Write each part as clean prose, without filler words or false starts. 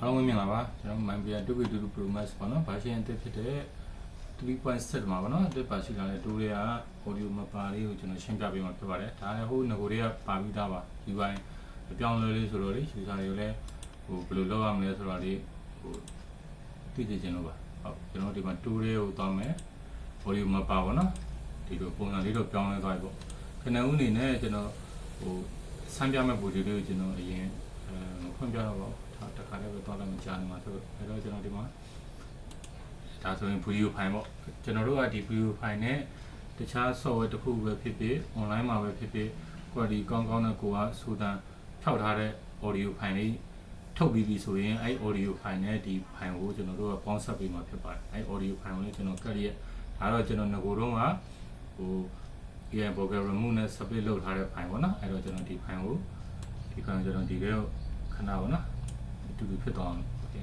အားလုံးမင်္ဂလာပါကျွန်တော် Mambia 2v2 Pro Max ပေါ့နော် version အသစ်ဖြစ်တဲ့ 3.7 မှာပေါ့နော်အသစ်ပါရှိလာတဲ့ tool တွေက audio မပါလေးကိုကျွန်တော်ရှင်းပြပေးမှာဖြစ်ပါတယ်ဒါလည်းဟိုငကိုတွေကပါပြီးသားပါ UI အပြောင်းလဲလေးဆိုတော့လေ user တွေကိုလည်းဟိုဘယ်လိုလုပ်ရမလဲဆိုတော့လေဟိုသိကြချင်လို့ပါဟုတ်ကျွန်တော်ဒီမှာ tool တွေကိုတောင်းမယ် audio မပါပေါ့နော်ဒီလိုပုံစံလေးတော့ပြောင်းလဲသွားပြီပေါ့ခဏဦးအနေနဲ့ကျွန်တော်ဟိုစမ်းပြမဲ့ video လေးကိုကျွန်တော်အရင်ဖွင့်ပြတော့ပါတခါတည်းပဲတော့လည်းမကြားနေမှာဆိုတော့အဲ့တော့ကျွန်တော်ဒီမှာဒါဆိုရင် video file ပေါ့ကျွန်တော်တို့ကဒီ video file နဲ့တခြား software တစ်ခုပဲဖြစ်ဖြစ် online မှာပဲဖြစ်ဖြစ် quality ကောင်းကောင်းနဲ့ကိုကစူတန်ဖြောက်ထားတဲ့ audio file လေးထုတ်ပြီးပြီဆိုရင်အဲ့ audio file နဲ့ဒီ file ကိုကျွန်တော်တို့ကပေါင်းစပ်ပေးမှာဖြစ်ပါတယ်အဲ့ audio file ကိုလည်းကျွန်တော်ကတ်ရက်ဒါတော့ကျွန်တော်ငကိုတော့ကဟို AI vocal remove နဲ့ split လုပ်ထားတဲ့ file ပေါ့နော်အဲ့တော့ကျွန်တော်ဒီ file ကိုကျွန်တော်ဒီလေးကိုခဏပေါ့နော်တူတူဖြစ်သွားအောင်โอเค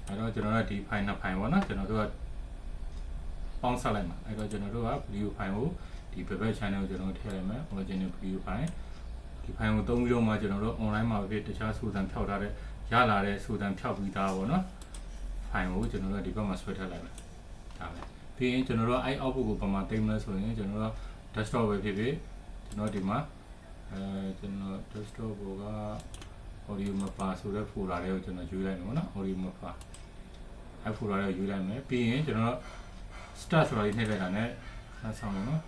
အဲ့တော့ကျွန်တော်တို့ဒီ file နှစ် file ပေါ့နော်ကျွန်တော်တို့ကပေါင်းစပ်လိုက်မှာအဲ့တော့ကျွန်တော်တို့က video file ကိုဒီ web channel ကိုကျွန်တော်ထည့်လိုက်မယ် original video file ဒီ file ကိုသုံးပြီးတော့မှကျွန်တော်တို့ online မှာပဲတခြားစူတန်ဖြောက်ထားတဲ့ရလာတဲ့စူတန်ဖြောက်ပြီးသားပေါ့နော် file ကိုကျွန်တော်တို့ဒီဘက်မှာဆွဲထည့်လိုက်မယ်ဒါပဲပြီးရင်ကျွန်တော်တို့အဲ့ output ကိုပုံမှန်သိမ်းမလဲဆိုရင်ကျွန်တော်တို့ desktop ပဲဖြစ်ဖြစ်ကျွန်တော်ဒီမှာကျွန်တော် desktop က audio မပါဆိုတဲ့ folder လေးကိုကျွန်တော်ယူလိုက်မယ်နော် audio မပါအဲ့ folder လေးကိုယူလိုက်မယ်ပြီးရင်ကျွန်တော် start ဆိုတာလေးနှိပ်လိုက်တာနဲ့ဆက်ဆောင်မယ်နော်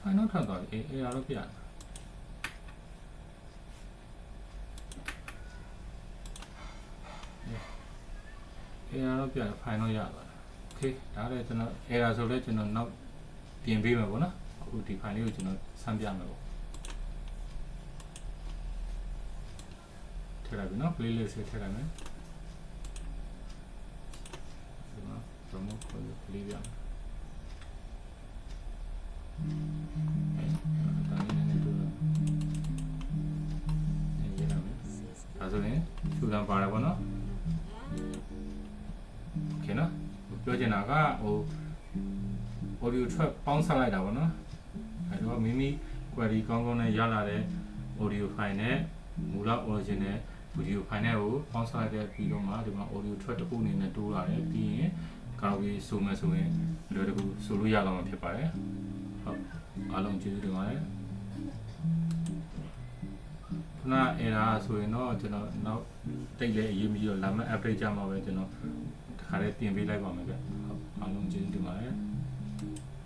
အဲ့တော့ထပ်သွားပြီအေးရတော့ပြရတယ်error ပြ file တော့ရပါတယ် okay ဒါလည်းကျွန်တော် error ဆိုလဲကျွန်တော်နောက်ပြင်ပေးမယ်ပေါ့နော်အခုဒီ file လေးကိုကျွန်တော်ဆန်းပြမယ်ပေါ့ထည့်လိုက်ပြီနော် playlist ထည့်လိုက်မယ်ဒီမှာ promote ကိုလေးပြမယ်ဒါဆိုရင်စူတန်ပါရပါတော့โอเคနော်ပြောချင်တာကဟို audio track ပေါင်းစပ်လိုက်တာပေါ့နော်အဲတော့မိမိ query ကောင်းကောင်းနဲ့ရလာတဲ့ audio file နဲ့မူလ original video file နဲ့ကိုပေါင်းစပ်လိုက်တဲ့ပြီးတော့မှဒီမှာ audio track တစ်ခုအနေနဲ့တိုးလာတယ်ပြီးရင်ကာဝေးဆိုမယ်ဆိုရင်လွယ်တကူဆိုလို့ရတော့မှာဖြစ်ပါတယ်ဟုတ်အားလုံးကျေးဇူးတင်ပါတယ်ခုန error ဆိုရင်တော့ကျွန်တော်နောက်တိတ်လဲအရေးမကြီးတော့လာမယ့် update ကြမှာပဲကျွန်တော်တခါလေးပြင်ပေးလိုက်ပါမယ်ဗျ